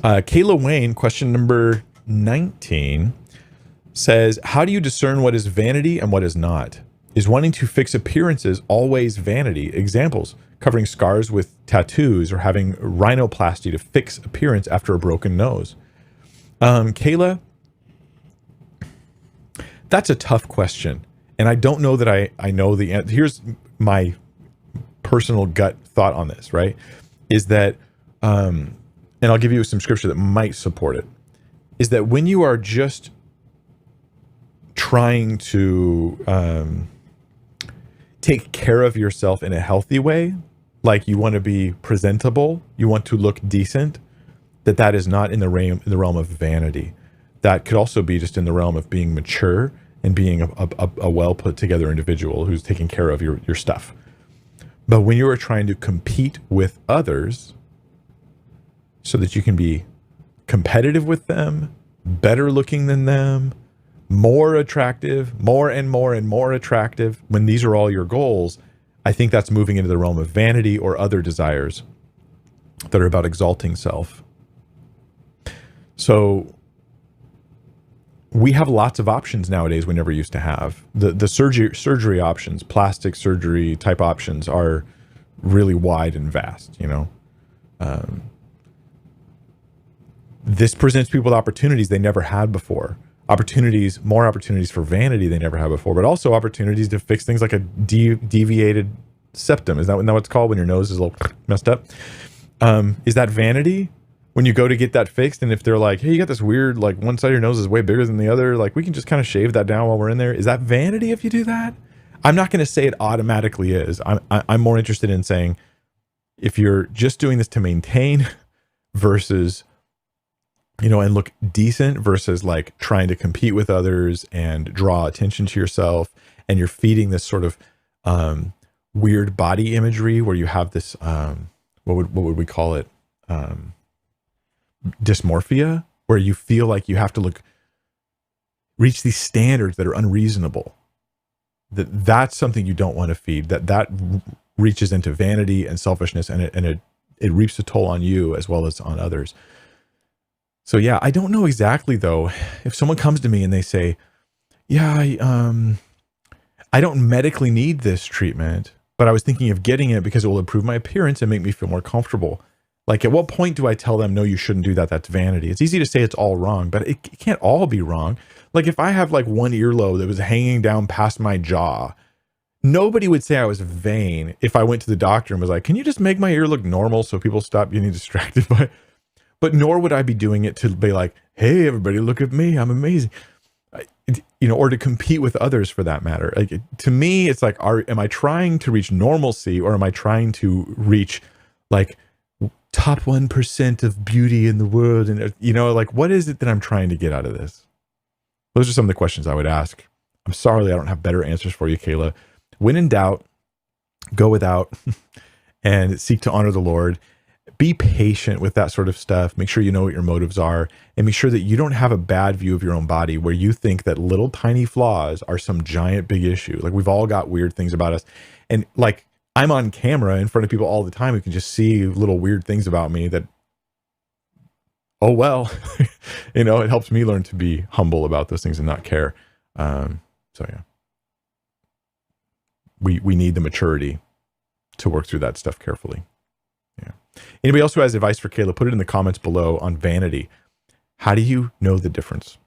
Kayla Wayne, question number 19, says, how do you discern what is vanity and what is not? Is wanting to fix appearances always vanity? Examples: covering scars with tattoos or having rhinoplasty to fix appearance after a broken nose. Kayla, that's a tough question. And I don't know that I know the answer. Here's my personal gut thought on this, right? Is that, and I'll give you some scripture that might support it, is that when you are just trying to take care of yourself in a healthy way, like you want to be presentable, you want to look decent, that is not in the realm of vanity. That could also be just in the realm of being mature and being a well put together individual who's taking care of your stuff. But when you are trying to compete with others so that you can be competitive with them, better looking than them, more attractive, more and more and more attractive, when these are all your goals, I think that's moving into the realm of vanity or other desires that are about exalting self. So we have lots of options nowadays we never used to have. The surgery options, plastic surgery type options, are really wide and vast, you know. This presents people with opportunities they never had before. More opportunities for vanity they never had before, but also opportunities to fix things like a deviated septum. Is that what it's called when your nose is a little messed up? Is that vanity? When you go to get that fixed, and if they're like, hey, you got this weird, like one side of your nose is way bigger than the other, like we can just kind of shave that down while we're in there. Is that vanity if you do that? I'm not going to say it automatically is. I'm more interested in saying, if you're just doing this to maintain versus, you know, and look decent versus like trying to compete with others and draw attention to yourself, and you're feeding this sort of weird body imagery where you have this, what would we call it? Dysmorphia, where you feel like you have to reach these standards that are unreasonable. That's something you don't want to feed. That reaches into vanity and selfishness, and it reaps a toll on you as well as on others. So yeah, I don't know exactly though. If someone comes to me and they say, yeah, I don't medically need this treatment, but I was thinking of getting it because it will improve my appearance and make me feel more comfortable. Like, at what point do I tell them, no, you shouldn't do that? That's vanity. It's easy to say it's all wrong, but it can't all be wrong. Like, if I have like one earlobe that was hanging down past my jaw, nobody would say I was vain if I went to the doctor and was like, can you just make my ear look normal so people stop getting distracted by it? But nor would I be doing it to be like, hey, everybody, look at me, I'm amazing. You know, or to compete with others for that matter. Like, to me, it's like, am I trying to reach normalcy, or am I trying to reach like top 1% of beauty in the world? And, you know, like, what is it that I'm trying to get out of this? Those are some of the questions I would ask. I'm sorry I don't have better answers for you, Kayla. When in doubt, go without and seek to honor the Lord. Be patient with that sort of stuff. Make sure you know what your motives are, and make sure that you don't have a bad view of your own body where you think that little tiny flaws are some giant big issue. Like, we've all got weird things about us. And like, I'm on camera in front of people all the time who can just see little weird things about me that, oh, well, you know, it helps me learn to be humble about those things and not care. So yeah, we need the maturity to work through that stuff carefully. Yeah. Anybody else who has advice for Kayla, put it in the comments below on vanity. How do you know the difference?